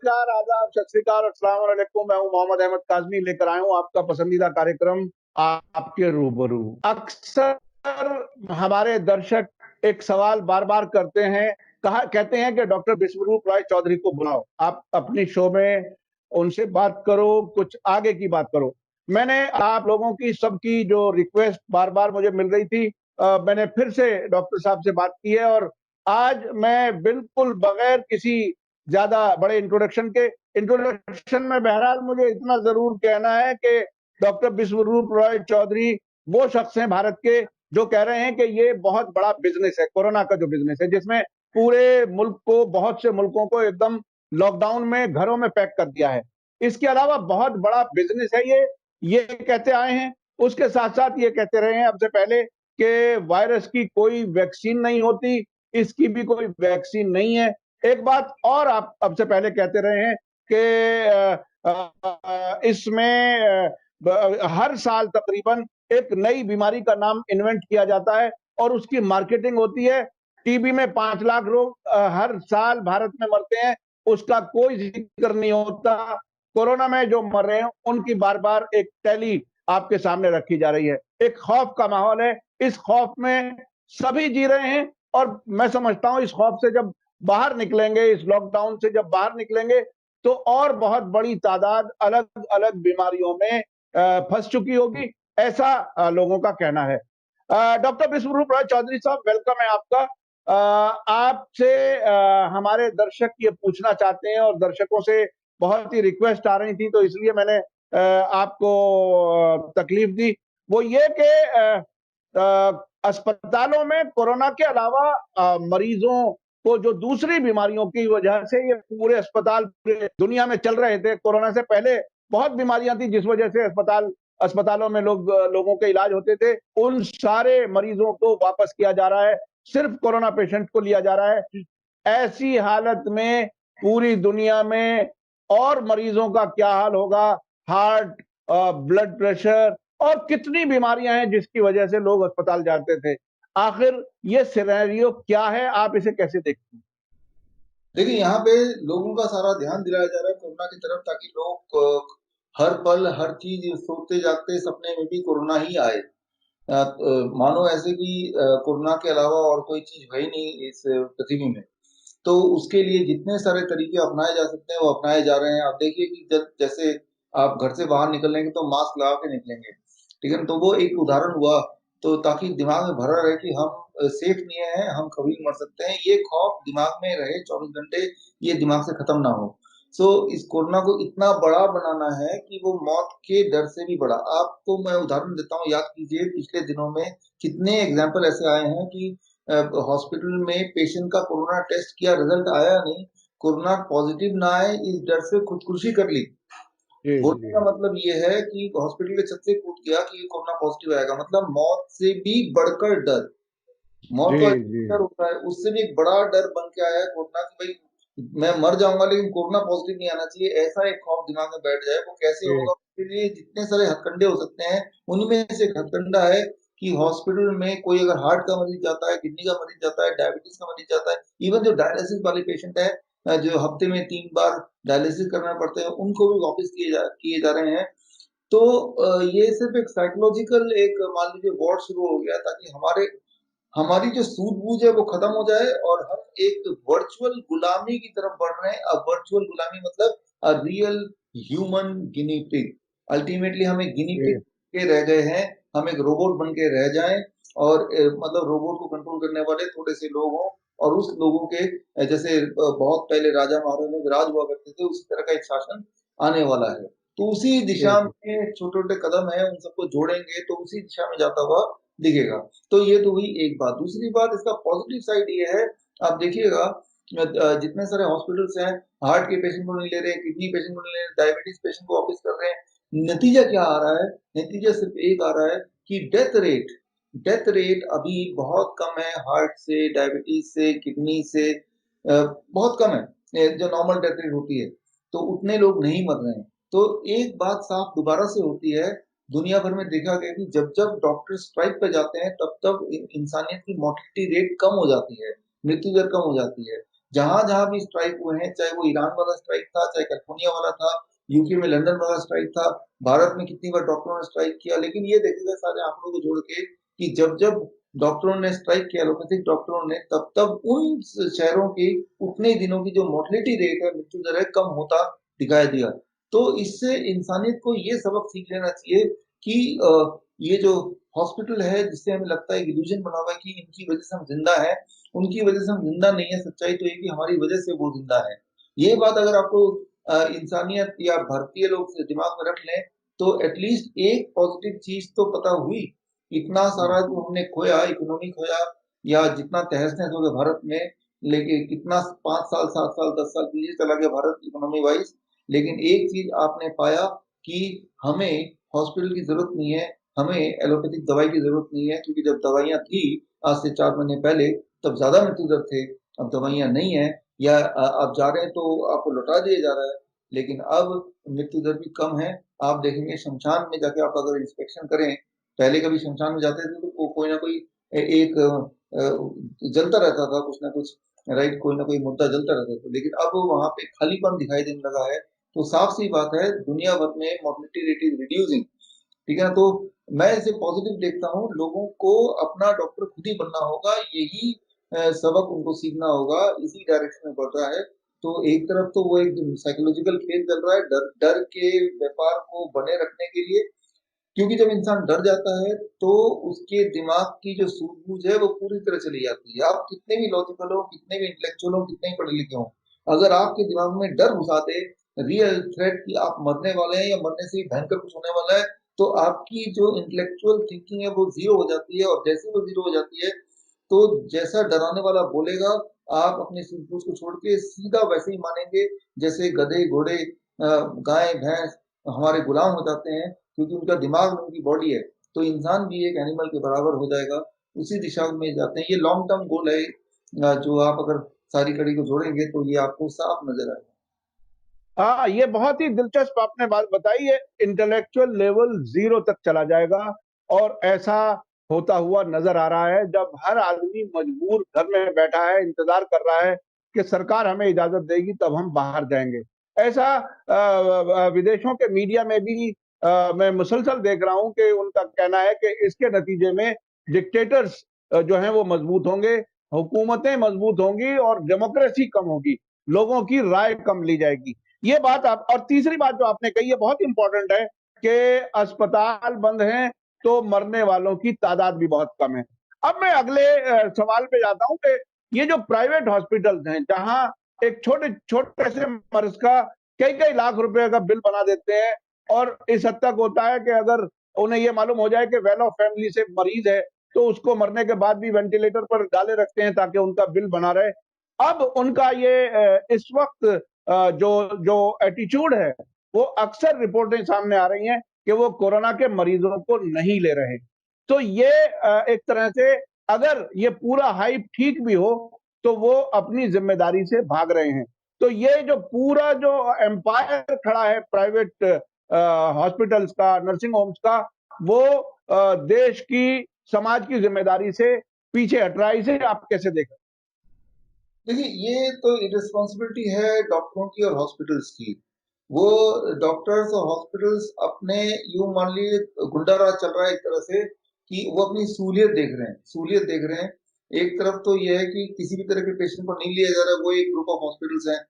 नमस्कार, आदाब, सत श्री अकाल, अस्सलाम वालेकुम। मैं हूं मोहम्मद अहमद काज़मी, लेकर आया हूं आपका पसंदीदा कार्यक्रम आपके रूबरू। अक्सर हमारे दर्शक एक सवाल बार बार करते हैं, कहते हैं कि डॉक्टर विश्वरूप राय चौधरी को बुलाओ, आप अपनी शो में उनसे बात करो, कुछ आगे की बात करो। मैंने आप लोगों की सबकी जो रिक्वेस्ट बार बार मुझे मिल रही थी, मैंने फिर से डॉक्टर साहब से बात की है। और आज मैं बिल्कुल बगैर किसी ज्यादा बड़े इंट्रोडक्शन में बहरहाल मुझे इतना जरूर कहना है कि डॉक्टर विश्वरूप रॉय चौधरी वो शख्स हैं भारत के जो कह रहे हैं कि ये बहुत बड़ा बिजनेस है, कोरोना का जो बिजनेस है, जिसमें पूरे मुल्क को, बहुत से मुल्कों को एकदम लॉकडाउन में घरों में पैक कर दिया है। इसके अलावा बहुत बड़ा बिजनेस है ये कहते आए हैं। उसके साथ साथ ये कहते रहे हैं अब से पहले कि वायरस की कोई वैक्सीन नहीं होती, इसकी भी कोई वैक्सीन नहीं है। एक बात और आप अब से पहले कहते रहे हैं कि इसमें हर साल तकरीबन एक नई बीमारी का नाम इन्वेंट किया जाता है और उसकी मार्केटिंग होती है। टीबी में 5 लाख लोग हर साल भारत में मरते हैं, उसका कोई जिक्र नहीं होता। कोरोना में जो मर रहे हैं उनकी बार बार एक टैली आपके सामने रखी जा रही है। एक खौफ का माहौल है, इस खौफ में सभी जी रहे हैं। और मैं समझता हूं इस खौफ से जब बाहर निकलेंगे, इस लॉकडाउन से जब बाहर निकलेंगे, तो और बहुत बड़ी तादाद अलग अलग बीमारियों में फंस चुकी होगी, ऐसा लोगों का कहना है। डॉक्टर विश्वरूप राय चौधरी साहब, वेलकम है आपका। आपसे हमारे दर्शक ये पूछना चाहते हैं और दर्शकों से बहुत ही रिक्वेस्ट आ रही थी, तो इसलिए मैंने आपको तकलीफ दी। वो ये कि अस्पतालों में कोरोना के अलावा मरीजों को जो दूसरी बीमारियों की वजह से ये पूरे अस्पताल पूरे दुनिया में चल रहे थे, कोरोना से पहले बहुत बीमारियां थी जिस वजह से अस्पतालों में लोगों के इलाज होते थे, उन सारे मरीजों को वापस किया जा रहा है, सिर्फ कोरोना पेशेंट को लिया जा रहा है। ऐसी हालत में पूरी दुनिया में और मरीजों का क्या हाल होगा? हार्ट, ब्लड प्रेशर और कितनी बीमारियां हैं जिसकी वजह से लोग अस्पताल जाते थे। आखिर ये सिनेरियो क्या है, आप इसे कैसे देखते हैं? देखिए, यहाँ पे लोगों का सारा ध्यान दिलाया जा रहा है कोरोना की तरफ, ताकि लोग हर पल हर चीज सोते जागते सपने में भी कोरोना ही आए। मानो ऐसे कि कोरोना के अलावा और कोई चीज है ही नहीं इस पृथ्वी में। तो उसके लिए जितने सारे तरीके अपनाए जा सकते हैं वो अपनाए जा रहे हैं। आप देखिए कि जब जैसे आप घर से बाहर निकलेंगे तो मास्क लगा के निकलेंगे, ठीक है ना? तो वो एक उदाहरण हुआ, तो ताकि दिमाग में भरा रहे कि हम सेफ नहीं है, हम कभी भी मर सकते हैं। ये खौफ दिमाग में रहे 24 घंटे, ये दिमाग से खत्म ना हो। इस कोरोना को इतना बड़ा बनाना है कि वो मौत के डर से भी बड़ा। आपको मैं उदाहरण देता हूँ, याद कीजिए पिछले दिनों में कितने एग्जाम्पल ऐसे आए हैं कि हॉस्पिटल में पेशेंट का कोरोना टेस्ट किया, रिजल्ट आया नहीं, कोरोना पॉजिटिव ना आए इस डर से खुदकुशी कर ली। जी बोलने जी का मतलब ये है कि हॉस्पिटल के छत से कूद गया कि ये कोरोना पॉजिटिव आएगा, मतलब मौत से भी बढ़कर डर। मौत जी तो जी डर होता है, उससे भी एक बड़ा डर बन के आया है कोरोना की भाई मैं मर जाऊंगा लेकिन कोरोना पॉजिटिव नहीं आना चाहिए। ऐसा एक खौफ दिमाग में बैठ जाए, वो कैसे जी होगा? उसके लिए जितने सारे हथकंडे हो सकते हैं, उन्हीं में से एक हथकंडा है कि हॉस्पिटल में कोई अगर हार्ट का मरीज जाता है, किडनी का मरीज जाता है, डायबिटीज का मरीज जाता है, इवन जो डायलिसिस वाले पेशेंट है, जो हफ्ते में 3 बार डायलिसिस करना पड़ते हैं, उनको भी वापस किए जा रहे हैं। तो ये सिर्फ एक साइकोलॉजिकल एक मान लीजिए वॉर शुरू हो गया, ताकि हमारी जो सूझबूझ है वो खत्म हो जाए और हम एक वर्चुअल गुलामी की तरफ बढ़ रहे हैं। अब वर्चुअल गुलामी मतलब a real human guinea pig. Ultimately हम एक गिनी पिग जी के रह गए हैं, हम एक रोबोट बन के रह जाएं और मतलब रोबोट को कंट्रोल करने वाले थोड़े से लोग हों, और उस लोगों के जैसे बहुत पहले राजा महाराजा राज हुआ करते थे, उसी तरह का एक शासन आने वाला है। तो उसी जी दिशा में छोटे छोटे कदम है, उन सबको जोड़ेंगे तो उसी दिशा में जाता हुआ दिखेगा। तो ये तो हुई एक बात। दूसरी बात, इसका पॉजिटिव साइड ये है, आप देखिएगा जितने सारे हॉस्पिटल्स हैं, हार्ट के पेशेंट को नहीं ले रहे, किडनी पेशेंट को नहीं ले रहे, डायबिटीज पेशेंट को वापस कर रहे हैं। नतीजा क्या आ रहा है? नतीजा सिर्फ एक आ रहा है कि डेथ रेट अभी बहुत कम है, हार्ट से, डायबिटीज से, किडनी से बहुत कम है। जो नॉर्मल डेथ रेट होती है, तो उतने लोग नहीं मर रहे हैं। तो एक बात साफ दोबारा से होती है, दुनिया भर में देखा गया कि जब जब डॉक्टर स्ट्राइक पे जाते हैं तब तब इंसानियत की मोर्टेलिटी रेट कम हो जाती है, मृत्यु दर कम हो जाती है। जहां जहां भी स्ट्राइक हुए हैं, चाहे वो ईरान वाला स्ट्राइक था, चाहे कैलिफोर्निया वाला था, यूके में लंदन वाला स्ट्राइक था, भारत में कितनी बार डॉक्टरों ने स्ट्राइक किया, लेकिन ये देखेगा सारे आंकड़ों को जोड़ के कि जब जब डॉक्टरों ने स्ट्राइक किया, एलोपैथिक डॉक्टरों ने, तब तब उन शहरों की उतने दिनों की जो मोर्टेलिटी रेट है, मृत्यु दर है, कम होता दिखाई दिया। तो इससे इंसानियत को ये सबक सीख लेना चाहिए कि ये जो हॉस्पिटल है, जिससे हमें लगता है, इल्यूजन बना हुआ है कि इनकी वजह से हम जिंदा हैं, उनकी वजह से हम जिंदा नहीं है। सच्चाई तो ये कि हमारी वजह से वो जिंदा है। ये बात अगर आपको इंसानियत या भारतीय लोग से दिमाग में रख लें, तो एटलीस्ट एक पॉजिटिव चीज तो पता हुई। इतना सारा जो हमने खोया, इकोनॉमी खोया, या जितना तहस नहस हो गया भारत में, लेकिन कितना 5 साल 7 साल 10 साल पीछे चला गया भारत इकोनॉमी वाइज, लेकिन एक चीज आपने पाया कि हमें हॉस्पिटल की जरूरत नहीं है, हमें एलोपैथिक दवाई की जरूरत नहीं है, क्योंकि जब दवाइयां थी आज से 4 महीने पहले, तब ज्यादा मृत्यु दर थे। अब दवाइयां नहीं है, या आप जा रहे हैं तो आपको लौटा दिया जा रहा है, लेकिन अब मृत्यु दर भी कम है। आप देखेंगे शमशान में जाके आप अगर इंस्पेक्शन करें, पहले कभी शमशान में जाते थे तो कोई ना कोई एक जलता रहता था, कुछ ना कुछ, राइट, कोई ना कोई मुद्दा जलता रहता था, लेकिन अब वहां पे खालीपन दिखाई देने लगा है। तो साफ सी बात है, दुनिया भर में मोर्टेलिटी रेट इज रिड्यूसिंग। ठीक है ना? तो मैं इसे पॉजिटिव देखता हूँ। लोगों को अपना डॉक्टर खुद ही बनना होगा, यही सबक उनको सीखना होगा, इसी डायरेक्शन में बढ़ रहा है। तो एक तरफ तो वो एक साइकोलॉजिकल खेल चल रहा है, डर डर के व्यापार को बने रखने के लिए, क्योंकि जब इंसान डर जाता है तो उसके दिमाग की जो सूझबूझ है वो पूरी तरह चली जाती है। आप कितने भी लॉजिकल हो, कितने भी इंटेलेक्चुअल हो, कितने ही पढ़े लिखे हो, अगर आपके दिमाग में डर घुसा दे, रियल थ्रेट कि आप मरने वाले हैं या मरने से ही भयंकर कुछ होने वाला है, तो आपकी जो इंटेलेक्चुअल थिंकिंग है वो जीरो हो जाती है। और जैसे वो जीरो हो जाती है, तो जैसा डराने वाला बोलेगा, आप अपनी सूझबूझ को छोड़ के सीधा वैसे ही मानेंगे, जैसे गधे घोड़े गाय भैंस हमारे गुलाम हो जाते हैं, क्योंकि उनका दिमाग में उनकी बॉडी है। तो इंसान भी एक एनिमल के बराबर हो जाएगा, उसी दिशा में जाते हैं। ये लॉन्ग टर्म गोल है, जो आप अगर सारी कड़ी को जोड़ेंगे तो ये आपको साफ नजर आएगा। हाँ, ये बहुत ही दिलचस्प आपने बात बताई है। इंटेलेक्चुअल लेवल जीरो तक चला जाएगा, और ऐसा होता हुआ नजर आ रहा है जब हर आदमी मजबूर घर में बैठा है, इंतजार कर रहा है कि सरकार हमें इजाजत देगी तब हम बाहर जाएंगे। ऐसा विदेशों के मीडिया में भी मैं मुसलसल देख रहा हूं कि उनका कहना है कि इसके नतीजे में डिक्टेटर्स जो हैं वो मजबूत होंगे, हुकूमतें मजबूत होंगी और डेमोक्रेसी कम होगी, लोगों की राय कम ली जाएगी। ये बात आप, और तीसरी बात जो आपने कही है बहुत इंपॉर्टेंट है कि अस्पताल बंद हैं तो मरने वालों की तादाद भी बहुत कम है। अब मैं अगले सवाल पे जाता हूं कि ये जो प्राइवेट हॉस्पिटल्स हैं, जहां एक छोटे छोटे से मर्ज का कई कई लाख रुपए का बिल बना देते हैं, और इस हद तक होता है कि अगर उन्हें ये मालूम हो जाए कि वेल ऑफ फैमिली से मरीज है, तो उसको मरने के बाद भी वेंटिलेटर पर डाले रखते हैं ताकि उनका बिल बना रहे। अब उनका ये इस वक्त जो जो एटीट्यूड है, वो अक्सर रिपोर्टें सामने आ रही हैं कि वो कोरोना के मरीजों को नहीं ले रहे। तो ये एक तरह से, अगर ये पूरा हाइप ठीक भी हो, तो वो अपनी जिम्मेदारी से भाग रहे हैं। तो ये जो पूरा जो एम्पायर खड़ा है प्राइवेट हॉस्पिटल्स का, नर्सिंग होम्स का, वो देश की, समाज की जिम्मेदारी से पीछे हट रहा है। इसे आप कैसे देखें? देखिए, ये तो इररिस्पॉन्सिबिलिटी है डॉक्टरों की और हॉस्पिटल्स की। वो डॉक्टर्स और हॉस्पिटल्स अपने, यूं मान लीजिए, गुंडा राज चल रहा है एक तरह से, कि वो अपनी सहूलियत देख रहे हैं, सहूलियत देख रहे हैं। एक तरफ तो ये है कि किसी भी तरह के पेशेंट को नहीं लिया जा रहा है, वो एक ग्रुप ऑफ हॉस्पिटल्स हैं।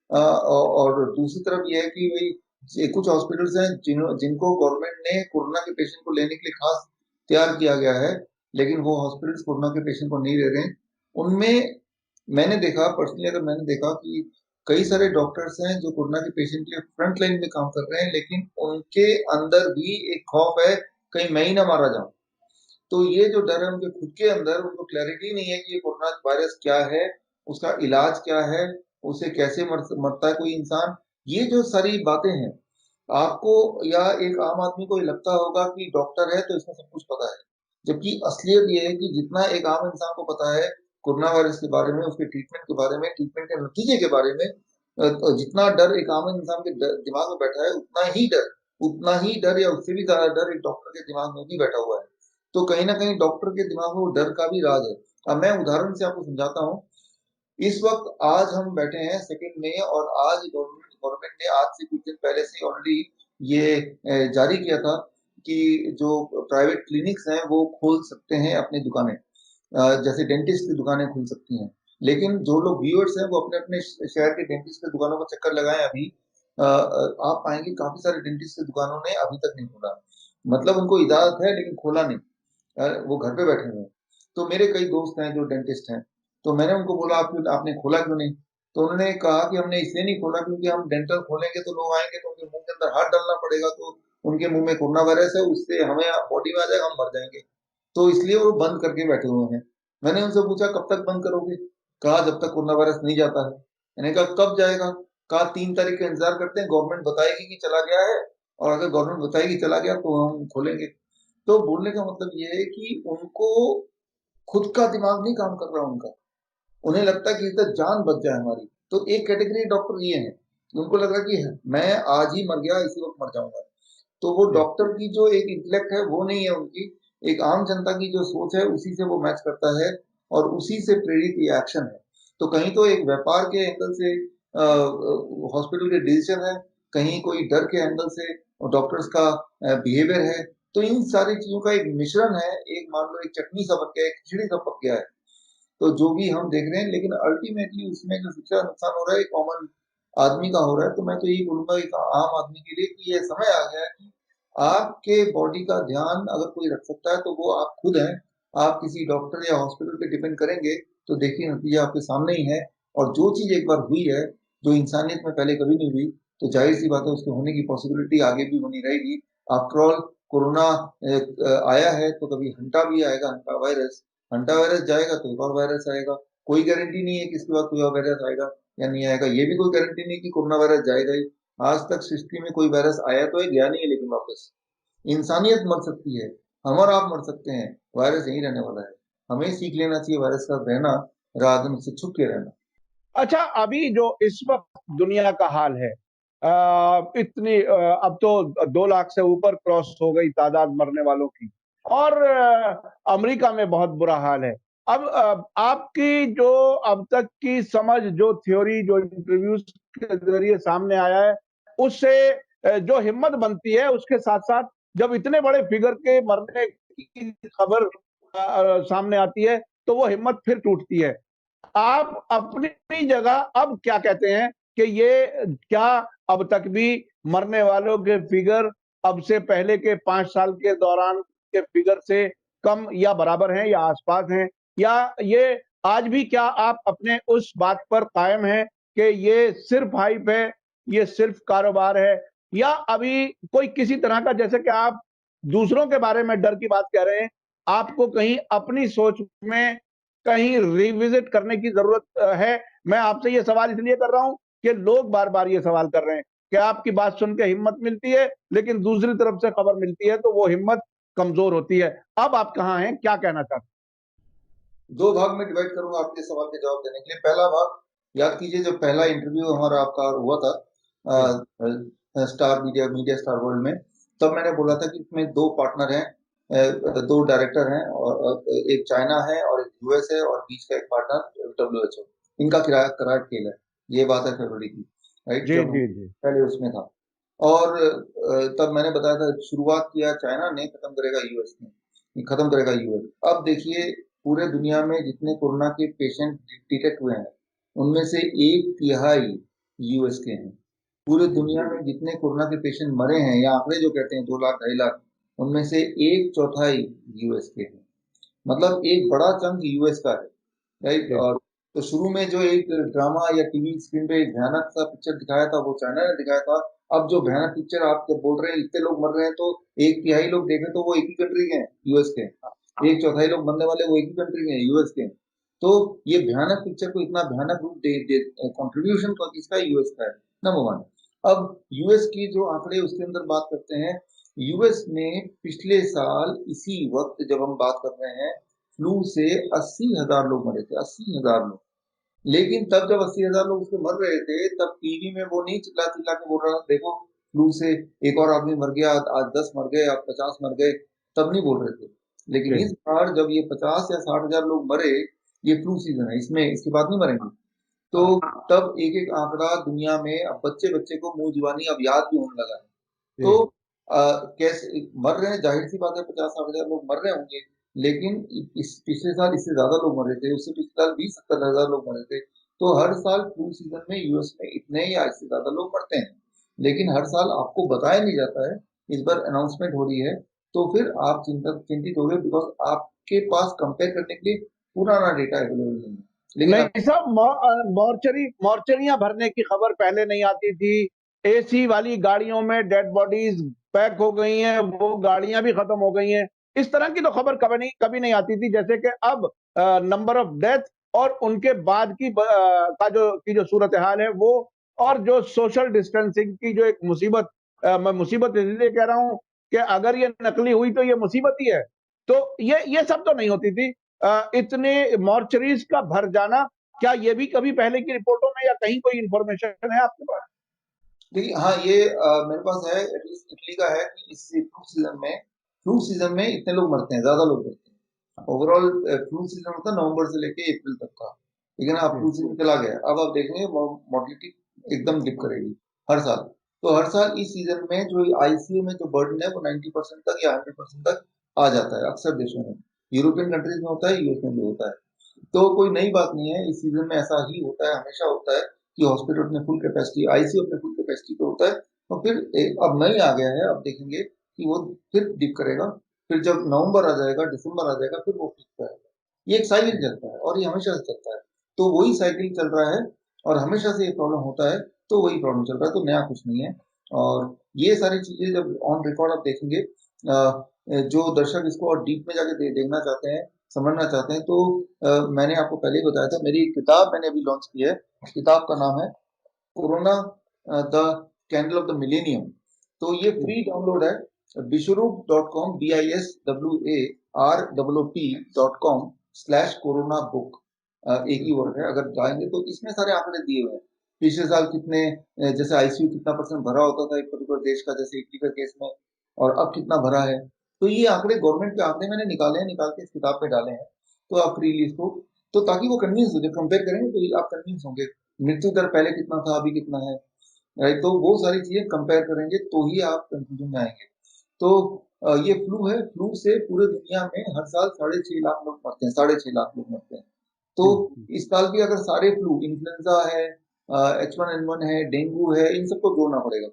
और दूसरी तरफ ये है कि भाई, कुछ हॉस्पिटल्स हैं जिनको गवर्नमेंट ने कोरोना के पेशेंट को लेने के लिए खास तैयार किया गया है, लेकिन वो हॉस्पिटल्स कोरोना के पेशेंट को नहीं ले रहे हैं। उनमें मैंने देखा, पर्सनली अगर मैंने देखा कि कई सारे डॉक्टर्स हैं जो कोरोना के पेशेंट के लिए फ्रंट लाइन में काम कर रहे हैं, लेकिन उनके अंदर भी एक खौफ है, कहीं मैं ही ना मारा जाऊं। तो ये जो डर है उनके खुद के अंदर, उनको क्लैरिटी नहीं है कि ये कोरोना वायरस क्या है, उसका इलाज क्या है, उसे कैसे मरता है कोई इंसान। ये जो सारी बातें हैं, आपको या एक आम आदमी को ये लगता होगा कि डॉक्टर है तो इसमें सब कुछ पता है, जबकि असलियत ये है कि जितना एक आम इंसान को पता है कोरोना वायरस के बारे में, उसके ट्रीटमेंट के बारे में, ट्रीटमेंट के नतीजे के बारे में, तो जितना डर एक आम इंसान के दिमाग में बैठा है, उतना ही डर या उससे भी ज्यादा डर एक डॉक्टर के दिमाग में भी बैठा हुआ है। तो कहीं ना कहीं डॉक्टर के दिमाग में वो डर का भी राज है। अब मैं उदाहरण से आपको समझाता हूँ। इस वक्त आज हम बैठे हैं 2 मई, और आज गवर्नमेंट ने आज से कुछ दिन पहले से ऑलरेडी ये जारी किया था कि जो प्राइवेट क्लिनिक्स हैं वो खोल सकते हैं अपनी दुकानें, जैसे डेंटिस्ट की दुकानें खुल सकती हैं। लेकिन जो लोग व्यूअर्स हैं वो अपने अपने शहर के डेंटिस्ट की दुकानों का चक्कर लगाएं अभी। आप पाएंगे काफी सारे डेंटिस्ट की दुकानों ने अभी तक नहीं खोला, मतलब उनको इजाजत है लेकिन खोला नहीं। वो घर पे बैठे हुए हैं। तो मेरे कई दोस्त हैं जो डेंटिस्ट हैं, तो मैंने उनको बोला आपने खोला क्यों नहीं? तो उन्होंने कहा कि हमने इसलिए नहीं खोला क्योंकि हम डेंटल खोलेंगे तो लोग आएंगे तो उनके मुंह के अंदर हाथ डालना पड़ेगा, तो उनके मुंह में कोरोना वायरस है, उससे हमें बॉडी में आ जाएगा, हम मर जाएंगे। तो इसलिए वो बंद करके बैठे हुए हैं। मैंने उनसे पूछा कब तक बंद करोगे? कहा जब तक कोरोना वायरस नहीं जाता है। मैंने कहा कब जाएगा? कहा 3 तारीख का इंतजार करते हैं, गवर्नमेंट बताएगी कि चला गया है, और अगर गवर्नमेंट बताएगी चला गया तो हम खोलेंगे। तो बोलने का मतलब ये है कि उनको खुद का दिमाग नहीं काम कर रहा उनका। उन्हें लगता है कि इससे जान बच जाए हमारी। तो एक कैटेगरी डॉक्टर ये है, उनको लग रहा है कि मैं आज ही मर गया, इसी वक्त मर जाऊंगा। तो वो जी। डॉक्टर की जो एक इंटेलेक्ट है वो नहीं है उनकी, एक आम जनता की जो सोच है उसी से वो मैच करता है, और उसी से प्रेरित ये एक्शन है। तो कहीं तो एक व्यापार के एंगल से हॉस्पिटल के डिसीजन है, कहीं कोई डर के एंगल से डॉक्टर्स का बिहेवियर है। तो इन सारी चीजों का एक मिश्रण है, एक मान लो एक चटनी सा बन गया, एक खिचड़ी सा पक गया है। तो जो भी हम देख रहे हैं, लेकिन अल्टीमेटली उसमें जो सबसे ज्यादा नुकसान हो रहा है कॉमन आदमी का हो रहा है। तो मैं तो यही बोलूंगा एक आम आदमी के लिए कि ये समय आ गया है कि आपके बॉडी का ध्यान अगर कोई रख सकता है तो वो आप खुद हैं। आप किसी डॉक्टर या हॉस्पिटल पे डिपेंड करेंगे तो देखिए नतीजा आपके सामने ही है। और जो चीज एक बार हुई है, जो इंसानियत में पहले कभी नहीं हुई, तो जाहिर सी बात है उसके होने की पॉसिबिलिटी आगे भी बनी रहेगी। आफ्टर ऑल कोरोना आया है तो कभी हंटा भी आएगा, हंटा वायरस। हंटा वायरस जाएगा तो एक और वायरस आएगा। कोई गारंटी नहीं है कि इसके बाद कोई और वायरस आएगा या नहीं आएगा, ये भी कोई गारंटी नहीं कि कोरोना वायरस जाएगा ही। आज तक सृष्टि में कोई वायरस आया तो है, गया नहीं है, लेकिन वापस इंसानियत मर सकती है, हम और आप मर सकते हैं, वायरस यही रहने वाला है। हमें सीख लेना चाहिए वायरस का रहना, रात में से छुप के रहना। अच्छा, अभी जो इस वक्त दुनिया का हाल है, अब तो 2 लाख से ऊपर क्रॉस हो गई तादाद मरने वालों की, और अमेरिका में बहुत बुरा हाल है। अब आपकी जो अब तक की समझ, जो थ्योरी, जो इंटरव्यूज के जरिए सामने आया है, उससे जो हिम्मत बनती है, उसके साथ साथ जब इतने बड़े फिगर के मरने की खबर सामने आती है, तो वो हिम्मत फिर टूटती है। आप अपनी जगह अब क्या कहते हैं कि ये क्या अब तक भी मरने वालों के फिगर अब से पहले के 5 साल के दौरान के फिगर से कम या बराबर हैं या आसपास हैं, या ये आज भी क्या आप अपने उस बात पर कायम हैं कि ये सिर्फ हाइप है, ये सिर्फ कारोबार है, या अभी कोई किसी तरह का, जैसे कि आप दूसरों के बारे में डर की बात कह रहे हैं, आपको कहीं अपनी सोच में कहीं रिविजिट करने की जरूरत है? मैं आपसे ये सवाल इसलिए कर रहा हूं कि लोग बार बार ये सवाल कर रहे हैं कि आपकी बात सुन के हिम्मत मिलती है, लेकिन दूसरी तरफ से खबर मिलती है तो वो हिम्मत कमजोर होती है। अब आप कहाँ हैं, क्या कहना चाहते दो भाग में डिवाइड करूंगा आपके सवाल के जवाब देने के लिए। पहला भाग, याद कीजिए जब पहला इंटरव्यू हमारा आपका हुआ था हैं? Star media media star world में, तब मैंने बोला था कि इसमें 2 पार्टनर हैं, 2 डायरेक्टर हैं, और एक चाइना है और एक यूएस है, और बीच का एक पार्टनर डब्ल्यूएचओ। इनका किराया करार खेल है। ये बात है फरवरी की, राइट, जी जब हम जी जी। पहले उसमें था। और तब मैंने बताया था शुरुआत किया चाइना ने, खत्म करेगा यूएस ने, खत्म करेगा यूएस। अब देखिए पूरे दुनिया में जितने कोरोना के पेशेंट डिटेक्ट हुए हैं उनमें से 1/3 यूएस के हैं। पूरे दुनिया में जितने कोरोना के पेशेंट मरे हैं, या आंकड़े जो कहते हैं 2 लाख 2.5 लाख, उनमें से 1/4 यूएस के हैं। मतलब एक बड़ा चंक यूएस का है, राइट। जी और तो शुरू में जो एक ड्रामा या टीवी स्क्रीन पे एक भयानक सा पिक्चर दिखाया था वो चाइना ने दिखाया था। अब जो भयानक पिक्चर आप जब बोल रहे हैं इतने लोग मर रहे हैं, तो 1/3 लोग देखें तो वो एक ही कंट्री के हैं, यूएस के। 1/4 लोग मरने वाले वो एक ही कंट्री के हैं, यूएस के। तो ये भयानक पिक्चर को इतना भयानक रूप दे कंट्रीब्यूशन तो किसका है? यूएस का है, नंबर वन। अब यूएस की जो आंकड़े उसके अंदर बात करते हैं, यूएस में पिछले साल इसी वक्त जब हम बात कर रहे हैं, फ्लू से 80,000 लोग मरे थे, 80,000 लोग। लेकिन तब जब 80,000 लोग उससे मर रहे थे, तब टीवी में वो नहीं चिल्ला चिल्ला के बोल रहा था देखो फ्लू से एक और आदमी मर गया, आज 10 मर गए, आज 50 मर गए, तब नहीं बोल रहे थे। लेकिन जी। इस बार जब ये 50 या 60,000 लोग मरे, ये फ्लू सीजन है, इसमें इसके बाद नहीं मरेंगे। तो तब एक एक आंकड़ा दुनिया में अब बच्चे बच्चे को मुंह जुबानी अब याद भी होने लगा है। तो जी। कैसे मर रहे हैं, जाहिर सी बात है 50-60 हजार लोग मर रहे होंगे, लेकिन इस पिछले साल इससे ज्यादा लोग मरे थे, उससे पिछले साल 20-70 हजार लोग मरे थे। तो हर साल फ्लू सीजन में यूएस में इतने या इससे ज्यादा लोग मरते हैं, लेकिन हर साल आपको बताया नहीं जाता है। इस बार अनाउंसमेंट हो रही है, तो फिर आप चिंतित हो गए, बिकॉज आपके पास कंपेयर करने के लिए पुराना डेटा अवेलेबल नहीं है। लेकिन अब नहीं सब मॉर्चरियां भरने की खबर पहले नहीं आती थी। एसी वाली गाड़ियों में डेड बॉडीज पैक हो गई हैं, वो गाड़ियां भी खत्म हो गई हैं। इस तरह की तो खबर कभी नहीं आती थी, जैसे कि अब नंबर ऑफ डेथ और उनके बाद की जो सूरत हाल है वो, और जो सोशल डिस्टेंसिंग की जो एक मुसीबत, मैं मुसीबत इसलिए कह रहा हूं कि अगर ये नकली हुई तो ये मुसीबत ही है। तो ये सब तो नहीं होती थी। इतने मॉर्चरीज का भर जाना, क्या ये भी कभी पहले की रिपोर्टों में या कहीं कोई इंफॉर्मेशन है आपके पास? देखिए, हाँ, ये मेरे पास है, एटलीस्ट इटली का है कि इस फ्लू सीजन में इतने लोग मरते हैं, ज्यादा लोग मरते हैं। ओवरऑल फ्लू सीजन होता है नवंबर से लेके अप्रैल तक का, लेकिन अब फ्लू सीजन चला गया, अब आप देखेंगे मोर्टेलिटी एकदम डिप करेगी हर साल। तो हर साल इस सीजन में जो आईसीयू में जो बर्डन है वो 90% तक या 100% तक आ जाता है अक्सर देशों में। यूरोपियन कंट्रीज में होता है, यूएस में भी होता है। तो कोई नई बात नहीं है, इस सीजन में ऐसा ही होता है, हमेशा होता है कि हॉस्पिटल अपने फुल कैपेसिटी, आईसीयू अपने फुल कैपेसिटी पे होता है। तो फिर अब मई आ गया है, अब देखेंगे कि वो फिर डिप करेगा। फिर जब नवंबर आ जाएगा, दिसंबर आ जाएगा, फिर वो ठीक करेगा। ये एक साइकिल चलता है और ये हमेशा से चलता है। तो वही साइकिल चल रहा है और हमेशा से ये प्रॉब्लम होता है, तो वही प्रॉब्लम चल रहा है, तो नया कुछ नहीं है। और ये सारी चीजें जब ऑन रिकॉर्ड आप देखेंगे, जो दर्शक इसको और डीप में जाके देखना चाहते हैं, समझना चाहते हैं, तो मैंने आपको पहले ही बताया था, मेरी एक किताब मैंने अभी लॉन्च की है। उस किताब का नाम है corona the candle of the millennium. तो ये फ्री डाउनलोड है, विश्वरूप.com, BISWAROOP.com/कोरोना बुक, एक ही वर्ड है। अगर जाएंगे तो इसमें सारे आंकड़े दिए हुए हैं, पिछले साल कितने, जैसे आईसीयू कितना परसेंट भरा होता था एक पर्टिकुलर देश का, जैसे इटली का केस में, और अब कितना भरा है। तो ये आंकड़े, गवर्नमेंट के आंकड़े मैंने निकाले हैं, निकाल के इस किताब पे डाले हैं। तो आप फ्रीली इसको, तो ताकि वो कन्विंस हो जाए, कंपेयर करेंगे तो आप कन्विंस होंगे, मृत्यु दर पहले कितना था अभी कितना है, राइट। तो वो सारी चीजें कंपेयर करेंगे तो ही आप कंक्लूजन में आएंगे। तो ये फ्लू है, फ्लू से पूरे दुनिया में हर साल 6.5 लाख लोग मरते हैं, 6.5 लाख लोग मरते हैं। तो इस साल भी अगर सारे फ्लू, इन्फ्लुएंजा है, H1N1 है, डेंगू है, इन सबको जोड़ना पड़ेगा,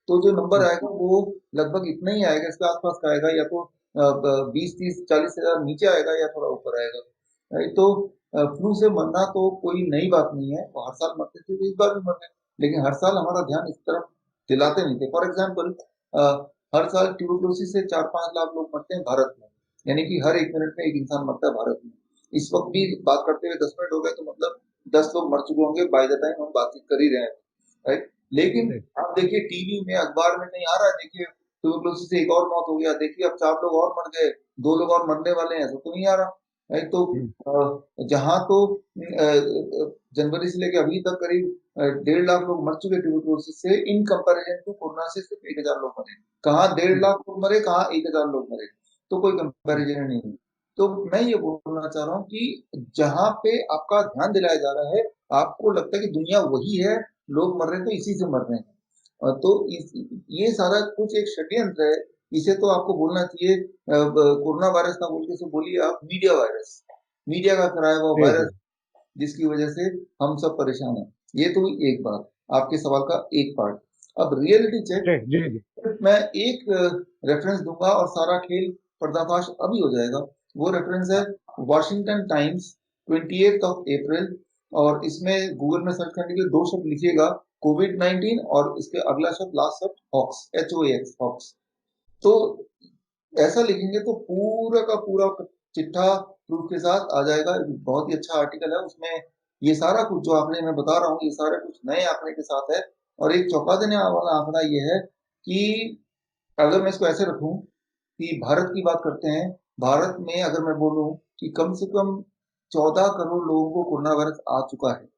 तो जो नंबर आएगा वो लगभग इतना ही आएगा, इसके आसपास का आएगा, या तो 20-30-40 हजार नीचे आएगा या थोड़ा ऊपर आएगा, राइट। तो फ्लू से मरना तो कोई नई बात नहीं है, वो हर साल मरते थे, तो इस बार भी मर रहे हैं। लेकिन हर साल हमारा ध्यान इस तरफ दिलाते नहीं थे। फॉर एग्जाम्पल, हर साल ट्यूबरक्लोसिस से 4-5 लाख लोग मरते हैं भारत में, यानी कि हर 1 मिनट में एक इंसान मरता है भारत में। इस वक्त भी बात करते हुए 10 मिनट हो गए, तो मतलब 10 लोग मर चुके होंगे बाय द टाइम हम बातचीत कर ही रहे हैं, राइट। लेकिन आप देखिए टीवी में, अखबार में कहीं आ रहा है, देखिए ट्यूबरक्लोसिस से एक और मौत हो गया, देखिए अब 4 लोग और मर गए, 2 लोग और मरने वाले हैं, ऐसा तो नहीं आ रहा, राइट। तो जहां तो जनवरी से लेकर अभी तक करीब 1.5 लाख लोग मर चुके ट्यूबरक्लोसिस से, इन कंपैरिजन टू कोरोना से सिर्फ 1 हजार लोग मरे। कहाँ 1.5 लाख लोग मरे, कहाँ 1 हजार लोग मरे, तो कोई कंपैरिजन नहीं है। तो मैं ये बोलना चाह रहा हूँ कि जहां पे आपका ध्यान दिलाया जा रहा है, आपको लगता है कि दुनिया वही है, लोग मर रहे हैं तो इसी से मर रहे हैं, तो ये सारा कुछ एक षड्यंत्र है। इसे तो आपको बोलना चाहिए, कोरोना वायरस ना बोल के इसे बोलिए आप मीडिया वायरस, मीडिया का कराया हुआ जी जी वायरस, जिसकी वजह से हम सब परेशान हैं। ये तो हुई एक बात, आपके सवाल का एक पार्ट। अब रियलिटी चेक, जी जी जी। मैं एक रेफरेंस दूंगा और सारा खेल पर्दाफाश अभी हो जाएगा। वो रेफरेंस है वॉशिंगटन टाइम्स, 28 अप्रैल। और इसमें गूगल में सर्च करने के लिए दो शब्द लिखिएगा, कोविड-19, और इसके अगला शब्द, लास्ट शब्द हॉक्स, HOAX, हॉक्स। तो ऐसा लिखेंगे तो पूरा का पूरा चिट्ठा प्रूफ के साथ आ जाएगा। बहुत ही अच्छा आर्टिकल है उसमें, ये सारा कुछ जो आंकड़े मैं बता रहा हूँ, ये सारा कुछ नए आंकड़े के साथ है। और एक चौंका देने वाला आंकड़ा ये है कि अगर मैं इसको ऐसे रखूं कि भारत की बात करते हैं, भारत में अगर मैं बोलूं कि कम से कम 14 करोड़ लोगों को कोरोना वायरस आ चुका है,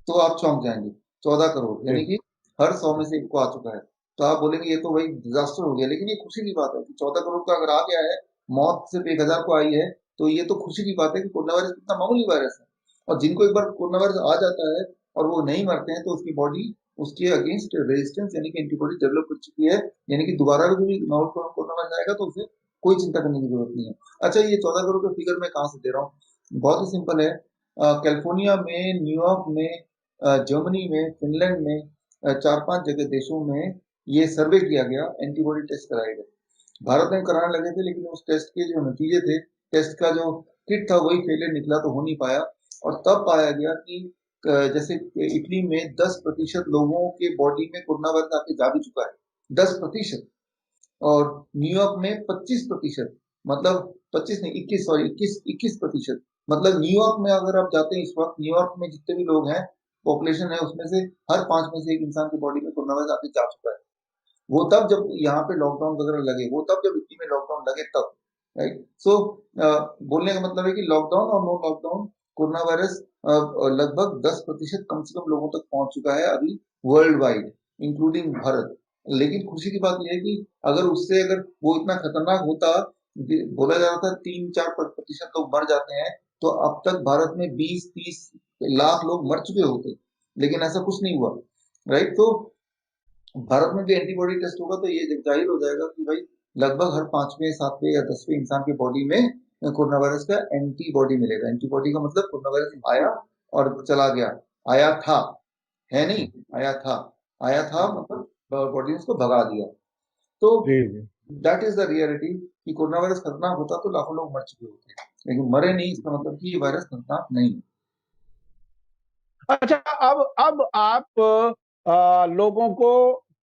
तो आप चौंक जाएंगे। 14 करोड़, यानी कि हर 100 में से एक को आ चुका है। तो आप बोलेंगे ये तो भाई डिजास्टर हो गया, लेकिन ये खुशी की बात है कि 14 करोड़ का अगर आ गया है, मौत सिर्फ 1 हजार को आई है, तो ये तो खुशी की बात है कि कोरोना वायरस कितना मामूली वायरस है। और जिनको एक बार कोरोना वायरस आ जाता है, और वो नहीं मरते हैं तो उसकी बॉडी उसके अगेंस्ट रेजिस्टेंस यानी कि एंटीबॉडी डेवलप कर चुकी है, यानी कि दोबारा भी नॉवल कोरोना वायरस आएगा तो उसे कोई चिंता करने की जरूरत नहीं है। अच्छा, ये 14 करोड़ का फिगर मैं कहाँ से दे रहा हूँ, बहुत ही सिंपल है। कैलिफोर्निया में, न्यूयॉर्क में, जर्मनी में, फिनलैंड में, 4-5 जगह देशों में ये सर्वे किया गया, एंटीबॉडी टेस्ट कराए गए। भारत में कराने लगे थे लेकिन उस टेस्ट के जो नतीजे थे, टेस्ट का जो किट था वही फेलियर निकला, तो हो नहीं पाया। और तब पाया गया कि जैसे इटली में 10% लोगों के बॉडी में कोरोना वायरस आके जा भी चुका है, 10%। और न्यूयॉर्क में 25%, मतलब 25 नहीं 21, सॉरी 21%। मतलब न्यूयॉर्क में अगर आप जाते हैं इस वक्त, न्यूयॉर्क में जितने भी लोग हैं, पॉपुलेशन है, उसमें से हर 5 में से एक इंसान की बॉडी में कोरोना वायरस आके जा चुका है। वो तब जब यहाँ पे लॉकडाउन वगैरह लगे, वो तब जब इटली में लॉकडाउन लगे तब, राइट। सो बोलने का मतलब है कि लॉकडाउन और नो लॉकडाउन, कोरोना वायरस लगभग 10% कम से कम लोगों तक पहुंच चुका है अभी, वर्ल्ड वाइड, इंक्लूडिंग भारत। लेकिन खुशी की बात यह है कि अगर उससे अगर वो इतना खतरनाक होता, बोला जा रहा था 3-4% लोग मर जाते हैं, तो अब तक भारत में 20-30 लाख लोग मर चुके होते, लेकिन ऐसा कुछ नहीं हुआ, राइट। तो भारत में भी एंटीबॉडी टेस्ट होगा तो ये जाहिर हो जाएगा कि भाई लगभग हर 5वें 7वें या 10वें इंसान की बॉडी में कोरोना वायरस का एंटीबॉडी मिलेगा। एंटीबॉडी का मतलब कोरोना वायरस आया और चला गया, आया था, है नहीं, आया था, आया था मतलब बॉडी ने उसको भगा दिया। तो जी जी। दैट इज द रियलिटी कि कोरोना वायरस खतरनाक होता तो लाखों लोग मर चुके होते, लेकिन मरे नहीं, इसका मतलब कि ये वायरस खतरनाक नहीं है। अच्छा, अब आप लोगों को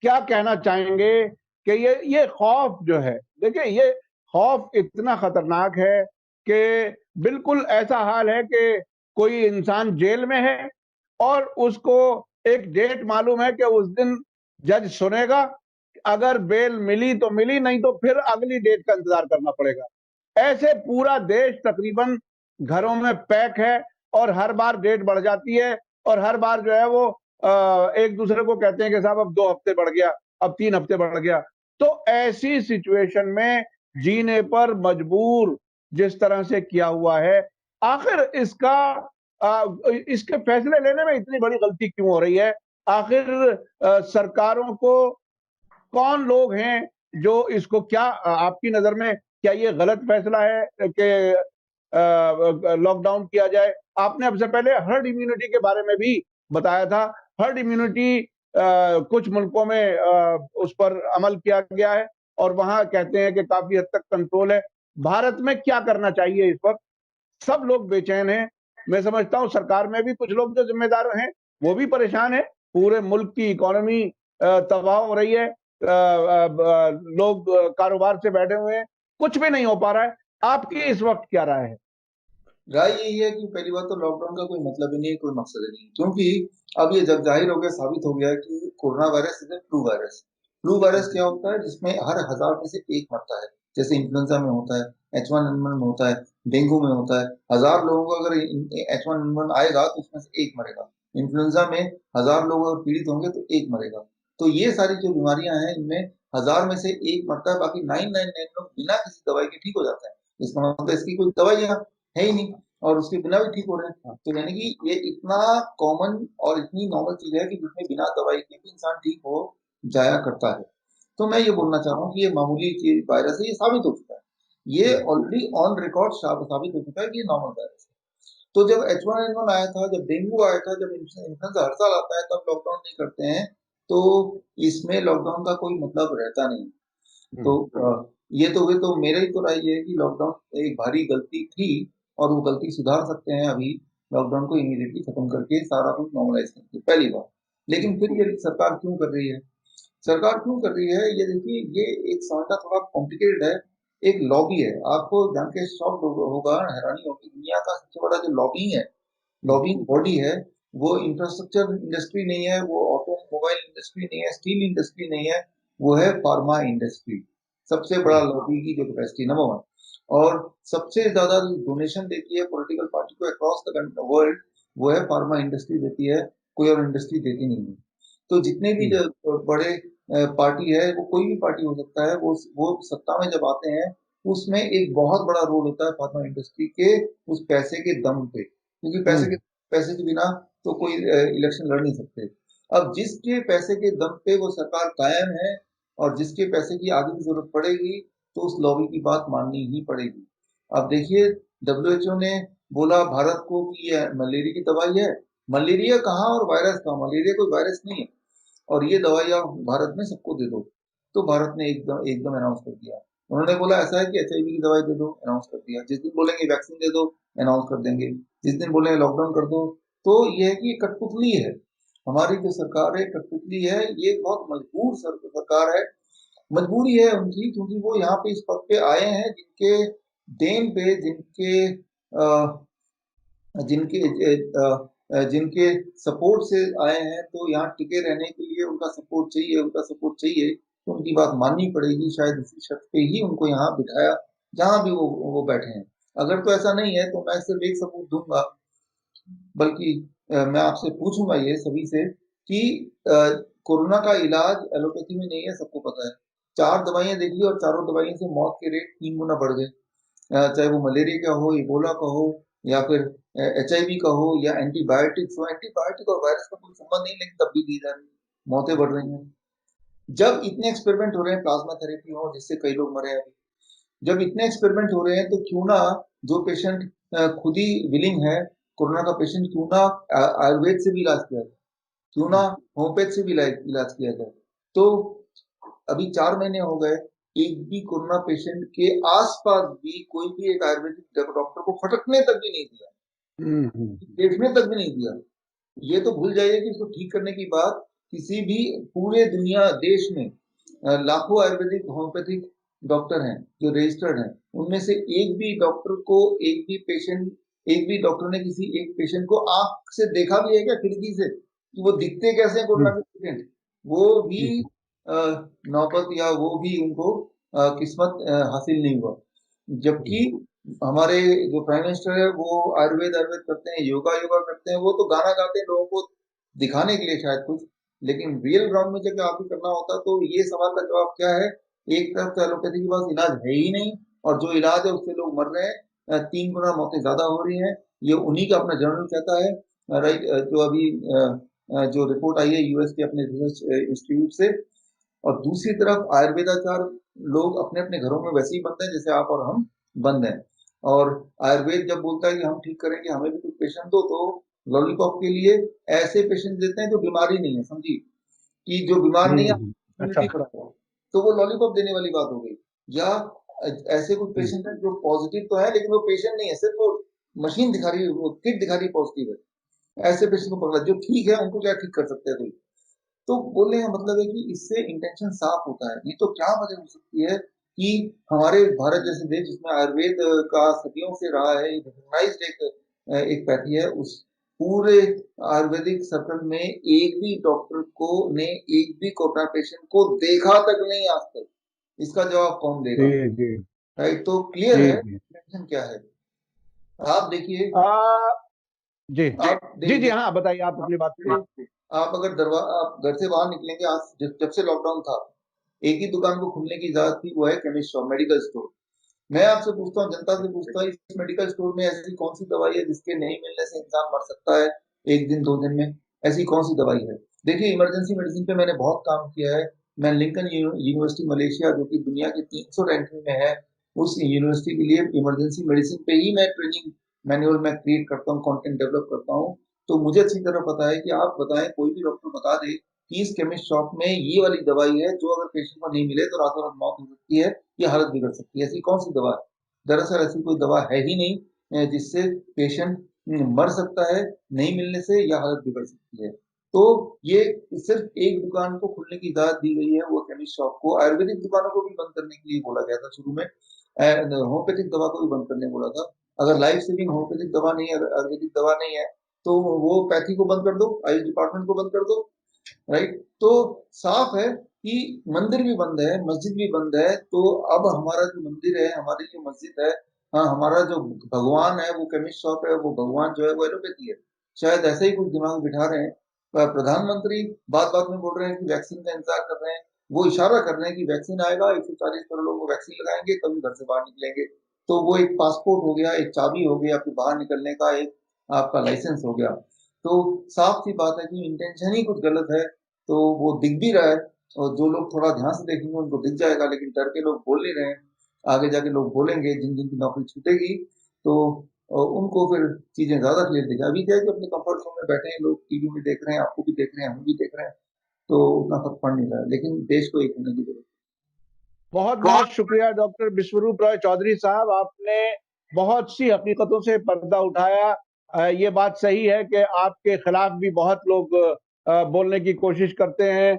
क्या कहना चाहेंगे कि ये खौफ जो है, देखिए ये खौफ इतना खतरनाक है कि बिल्कुल ऐसा हाल है कि कोई इंसान जेल में है और उसको एक डेट मालूम है कि उस दिन जज सुनेगा, अगर बेल मिली तो मिली, नहीं तो फिर अगली डेट का इंतजार करना पड़ेगा। ऐसे पूरा देश तकरीबन घरों में पैक है और हर बार डेट बढ़ जाती है और हर बार जो है वो एक दूसरे को कहते हैं कि साहब अब 2 हफ्ते बढ़ गया, अब 3 हफ्ते बढ़ गया। तो ऐसी सिचुएशन में जीने पर मजबूर जिस तरह से किया हुआ है, आखिर इसके फैसले लेने में इतनी बड़ी गलती क्यों हो रही है? आखिर सरकारों को कौन लोग हैं जो इसको, क्या आपकी नजर में क्या ये गलत फैसला है कि लॉकडाउन किया जाए? आपने अब से पहले हर्ड इम्यूनिटी के बारे में भी बताया था। हर्ड इम्यूनिटी कुछ मुल्कों में उस पर अमल किया गया है और वहां कहते हैं कि काफी हद तक कंट्रोल है। भारत में क्या करना चाहिए इस वक्त? सब लोग बेचैन हैं। मैं समझता हूं सरकार में भी कुछ लोग जो जिम्मेदार हैं वो भी परेशान है। पूरे मुल्क की इकोनॉमी तबाह हो रही है, लोग कारोबार से बैठे हुए हैं, कुछ भी नहीं हो पा रहा है। आपकी इस वक्त क्या राय है? राय यही है कि पहली बात तो लॉकडाउन का कोई मतलब ही नहीं है, कोई मकसद ही नहीं है, क्योंकि अब ये जग जाहिर हो गया, साबित हो गया है कि corona virus is flu virus. Flu virus क्या होता है, जिसमें हर 1000 में से एक मरता है, जैसे इन्फ्लुएंजा में होता है, H1N1 में होता है, डेंगू में होता है। 1000 लोगों को अगर H1N1 आएगा तो उसमें से एक मरेगा। इन्फ्लुएंजा में 1000 लोग अगर पीड़ित होंगे तो एक मरेगा। तो ये सारी जो बीमारियां हैं इनमें 1000 में से एक मरता है, बाकी 999 लोग बिना किसी दवाई के ठीक हो जाते हैं। इसका मतलब इसकी कोई दवाइयां है ही नहीं और उसके बिना भी ठीक हो रहे हैं। तो यानी कि ये इतना कॉमन और इतनी नॉर्मल चीज है कि जिसमें बिना दवाई के भी इंसान ठीक हो जाया करता है। तो मैं ये बोलना चाह रहा हूँ कि ये मामूली चीज वायरस है, ये साबित हो चुका है, ये ऑलरेडी ऑन रिकॉर्ड साबित हो चुका है कि ये नॉर्मल वायरस है। तो जब H1N1 आया था, जब डेंगू आया था, जब इन्फ्लुएंजा हर साल आता है, तब लॉकडाउन नहीं करते हैं, तो इसमें लॉकडाउन का कोई मतलब रहता नहीं। तो ये तो वे तो मेरा ही तो राय ये है कि लॉकडाउन एक भारी गलती थी और वो गलती सुधार सकते हैं अभी, लॉकडाउन को इमीडिएटली खत्म करके सारा कुछ नॉर्मलाइज करके, पहली बात। लेकिन फिर ये सरकार क्यों कर रही है, सरकार क्यों कर रही है, ये देखिए, ये एक समझना थोड़ा कॉम्प्लिकेटेड है। एक लॉबी है, आपको जान के शॉक होगा, हैरानी होगी, दुनिया का सबसे बड़ा जो लॉबिंग है, लॉबिंग बॉडी है, वो इंफ्रास्ट्रक्चर इंडस्ट्री नहीं है, वो ऑटोमोबाइल इंडस्ट्री नहीं है, स्टील इंडस्ट्री नहीं है, वो है फार्मा इंडस्ट्री। सबसे बड़ा लॉबी की जो कैपेसिटी, नंबर वन। और सबसे ज्यादा जो डोनेशन देती है पॉलिटिकल पार्टी को अक्रॉस द वर्ल्ड, वो है फार्मा इंडस्ट्री देती है, कोई और इंडस्ट्री देती नहीं है। तो जितने भी जो बड़े पार्टी है, वो कोई भी पार्टी हो सकता है, वो सत्ता में जब आते हैं, उसमें एक बहुत बड़ा रोल होता है फार्मा इंडस्ट्री के, उस पैसे के दम पे, क्योंकि पैसे के पैसे के बिना तो कोई इलेक्शन लड़ नहीं सकते। अब जिसके पैसे के दम पे वो सरकार कायम है और जिसके पैसे की आगे की जरूरत पड़ेगी तो उस लॉबी की बात माननी ही पड़ेगी। अब देखिए, डब्ल्यूएचओ ने बोला भारत को कि ये मलेरिया की दवाई है। मलेरिया कहाँ और वायरस कहाँ? मलेरिया कोई वायरस नहीं है, और ये दवाई आप भारत में सबको दे दो। तो भारत ने एकदम एकदम अनाउंस कर दिया। उन्होंने बोला ऐसा है कि एचआईवी की दवाई दे दो, अनाउंस कर दिया। जिस दिन बोलेंगे वैक्सीन दे दो, अनाउंस कर देंगे। जिस दिन बोलेंगे लॉकडाउन कर दो। तो ये है कि कठपुतली है, हमारी जो सरकार है कठपुतली है। ये बहुत मजबूर सरकार है, मजबूरी है उनकी, क्योंकि वो यहाँ पे इस पद पे आए हैं जिनके देन पे, जिनके जिनके सपोर्ट से आए हैं। तो यहाँ टिके रहने के लिए उनका सपोर्ट चाहिए, उनका सपोर्ट चाहिए, तो उनकी बात माननी पड़ेगी। शायद इसी शर्त पे ही उनको यहाँ बिठाया, जहां भी वो बैठे हैं। अगर तो ऐसा नहीं है तो मैं सिर्फ एक सबूत दूंगा, बल्कि मैं आपसे पूछूंगा ये सभी से कि अ, कोरोना का इलाज एलोपैथी में नहीं है, सबको पता है। 4 दवाइयां देख ली और चारों दवाइयों से मौत के रेट 3 गुना बढ़ गए। चाहे वो मलेरिया का हो, इबोला का हो, या फिर एचआईवी का हो, या एंटीबायोटिक्स हो। एंटीबायोटिक और वायरस का कोई संबंध नहीं, लेकिन तब भी दी जा रही है, मौतें बढ़ रही हैं। जब इतने एक्सपेरिमेंट हो रहे हैं, प्लाज्मा थेरेपी हो जिससे कई लोग मरे हैं अभी, जब इतने एक्सपेरिमेंट हो रहे हैं, तो क्यों ना जो पेशेंट खुद ही विलिंग है, कोरोना का पेशेंट, क्यों ना आयुर्वेद से भी इलाज किया जाए, क्यों ना होम्योपैथ से भी इलाज किया जाए। तो अभी 4 महीने हो गए, एक भी कोरोना पेशेंट के आसपास भी कोई भी एक आयुर्वेदिक डॉक्टर को फटकने तक भी नहीं दिया, देखने तक भी नहीं दिया। ये तो भूल जाइए कि इसको ठीक करने की बात किसी भी पूरे दुनिया देश में लाखों आयुर्वेदिक होम्योपैथिक डॉक्टर हैं जो रजिस्टर्ड हैं, उनमें से एक भी डॉक्टर को, एक भी डॉक्टर ने किसी एक पेशेंट को आंख से देखा भी है क्या, खिड़की से, कि वो दिखते कैसे हैं कोरोना के पेशेंट? वो भी नौबत, या वो भी उनको किस्मत हासिल नहीं हुआ। जबकि हमारे जो प्राइम मिनिस्टर है वो आयुर्वेद आयुर्वेद करते हैं, योगा योगा करते हैं, वो तो गाना गाते हैं लोगों को दिखाने के लिए शायद कुछ, लेकिन रियल ग्राउंड में जब आके करना होता तो ये सवाल का जवाब क्या है? एक तरफ तो एलोपैथी के पास इलाज है ही नहीं, और जो इलाज है उससे लोग मर रहे हैं, 3 गुना मौतें ज्यादा हो रही हैं। ये उन्हीं का अपना जर्नल कहता है, राइट। जो अभी जो रिपोर्ट आई है यूएस के अपने रिसर्च इंस्टीट्यूट से। और दूसरी तरफ आयुर्वेदाचार लोग अपने अपने घरों में वैसे ही बंद हैं जैसे आप और हम बंद हैं। और आयुर्वेद जब बोलता है कि हम ठीक करेंगे, हमें भी कुछ पेशेंट दो, तो लॉलीपॉप के लिए ऐसे पेशेंट देते हैं जो बीमारी नहीं है, समझिए, कि जो बीमार नहीं है, अच्छा। इम्यूनिटी बढ़ा हुआ, तो वो लॉलीपॉप देने वाली बात हो गई। या ऐसे कुछ पेशेंट हैं जो पॉजिटिव तो है लेकिन वो पेशेंट नहीं है, सिर्फ वो मशीन दिखा रही है, वो किट दिखा रही है पॉजिटिव है। ऐसे पेशेंट को पकड़ा, जो ठीक है उनको क्या ठीक कर सकते हैं कोई? तो बोलने का मतलब है कि इससे इंटेंशन साफ होता है। नहीं तो क्या वजह हो सकती है कि हमारे भारत जैसे देश जिसमें आयुर्वेद का सदियों से रहा है, रिकॉग्नाइज्ड एक पैथी है, उस पूरे आयुर्वेदिक सर्कल में एक भी डॉक्टर को ने एक भी कोरोना पेशेंट को देखा तक नहीं आज तक। इसका जवाब कौन देगा? जी जी राइट, तो क्लियर जी है जी। इंटेंशन क्या है। आप देखिए, आ, जी आप जी जी, देखिए, हाँ बताइए, आप अपनी बात करिए। आप अगर आप घर से बाहर निकलेंगे, आज जब से लॉकडाउन था, एक ही दुकान को खुलने की इजाजत थी, वो है केमिस्ट शॉप, मेडिकल स्टोर। मैं आपसे पूछता हूँ, जनता से पूछता हूँ, इस मेडिकल स्टोर में ऐसी कौन सी दवाई है जिसके नहीं मिलने से इंसान मर सकता है 1 दिन 2 दिन में? ऐसी कौन सी दवाई है? देखिए, इमरजेंसी मेडिसिन पे मैंने बहुत काम किया है। मैं लिंकन यूनिवर्सिटी मलेशिया, जो कि दुनिया की 300 रैंकिंग में है, उस यूनिवर्सिटी के लिए इमरजेंसी मेडिसिन पे ही मैं ट्रेनिंग मैनुअल में क्रिएट करता हूँ, कंटेंट डेवलप करता हूँ। तो मुझे अच्छी तरह पता है कि आप बताएं, कोई भी डॉक्टर बता दे कि इस केमिस्ट शॉप में ये वाली दवाई है जो अगर पेशेंट को नहीं मिले तो रातों रात मौत हो सकती है, या हालत बिगड़ सकती है। ऐसी कौन सी दवा है? दरअसल ऐसी कोई दवा है ही नहीं जिससे पेशेंट मर सकता है नहीं मिलने से, या हालत बिगड़ सकती है। तो ये सिर्फ एक दुकान को खुलने की इजाजत दी गई है, वो केमिस्ट शॉप को। आयुर्वेदिक दुकानों को भी बंद करने के लिए बोला गया था शुरू में, होम्योपैथिक दवा को भी बंद करने बोला था। अगर लाइफ सेविंग होम्योपैथिक दवा नहीं है, अगर आयुर्वेदिक दवा नहीं है, तो वो पैथी को बंद कर दो, आयुष डिपार्टमेंट को बंद कर दो, राइट। तो साफ है कि मंदिर भी बंद है, मस्जिद भी बंद है। तो अब हमारा जो मंदिर है, हमारी जो मस्जिद है, हाँ, हमारा जो भगवान है वो केमिस्ट शॉप है, वो भगवान जो है वो एलोपैथी है। शायद ऐसे ही कुछ दिमाग बिठा रहे हैं। प्रधानमंत्री बात बात में बोल रहे हैं कि वैक्सीन का इंतजार कर रहे हैं, वो इशारा कर रहे हैं कि वैक्सीन आएगा, 140 करोड़ लोग को वैक्सीन लगाएंगे तभी घर से बाहर निकलेंगे। तो वो एक पासपोर्ट हो गया, एक चाबी हो गया आपके बाहर निकलने का, एक आपका लाइसेंस हो गया। तो साफ सी बात है कि इंटेंशन ही कुछ गलत है, तो वो दिख भी रहा है, और जो लोग थोड़ा ध्यान से देखेंगे उनको दिख जाएगा, लेकिन डर के लोग बोल नहीं रहे हैं। आगे जाके लोग बोलेंगे, जिन जिन की नौकरी छूटेगी तो उनको फिर चीजें ज्यादा क्लियर दिखेगी। अभी क्या है कि अपने कंफर्ट जोन में बैठे हैं लोग, टीवी में देख रहे हैं, आपको भी देख रहे हैं, हम भी देख रहे हैं, तो उतना फर्क पड़ नहीं रहा है, लेकिन देश को एक होने की जरूरत बहुत बहुत शुक्रिया डॉक्टर विश्वरूप रॉय चौधरी साहब, आपने बहुत सी हकीकतों से पर्दा उठाया। ये बात सही है कि आपके खिलाफ भी बहुत लोग बोलने की कोशिश करते हैं।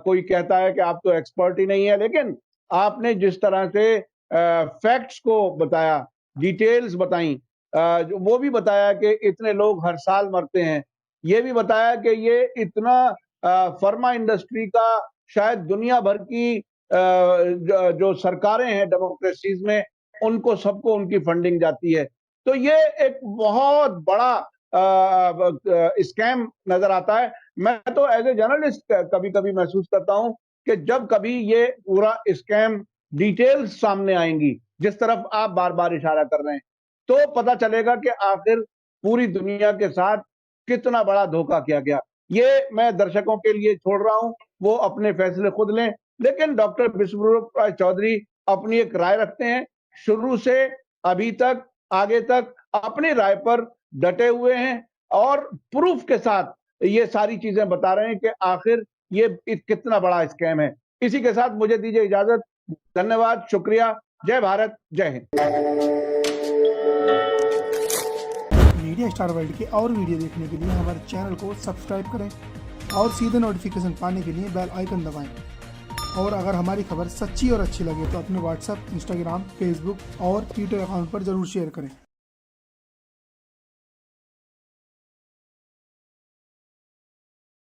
कोई कहता है कि आप तो एक्सपर्ट ही नहीं है, लेकिन आपने जिस तरह से फैक्ट्स को बताया, डिटेल्स बताई, वो भी बताया कि इतने लोग हर साल मरते हैं, ये भी बताया कि ये इतना फार्मा इंडस्ट्री का शायद दुनिया भर की जो सरकारें हैं डेमोक्रेसीज में, उनको सबको उनकी फंडिंग जाती है। तो ये एक बहुत बड़ा स्कैम नजर आता है। मैं तो एज ए जर्नलिस्ट कभी कभी महसूस करता हूं कि जब कभी ये पूरा स्कैम डिटेल्स सामने आएंगी, जिस तरफ आप बार बार इशारा कर रहे हैं, तो पता चलेगा कि आखिर पूरी दुनिया के साथ कितना बड़ा धोखा किया गया। ये मैं दर्शकों के लिए छोड़ रहा हूं, वो अपने फैसले खुद लें। लेकिन डॉक्टर विश्वरूप राय चौधरी अपनी एक राय रखते हैं, शुरू से अभी तक, आगे तक अपनी राय पर डटे हुए हैं और प्रूफ के साथ ये सारी चीजें बता रहे हैं कि आखिर ये कितना बड़ा स्कैम है। इसी के साथ मुझे दीजिए इजाजत। धन्यवाद, शुक्रिया, जय भारत, जय हिंद। मीडिया स्टार वर्ल्ड के और वीडियो देखने के लिए हमारे चैनल को सब्सक्राइब करें और सीधे नोटिफिकेशन पाने के लिए बेल आइकन दबाएं। और अगर हमारी खबर सच्ची और अच्छी लगे तो अपने व्हाट्सएप, इंस्टाग्राम, फेसबुक और ट्विटर अकाउंट पर जरूर शेयर करें।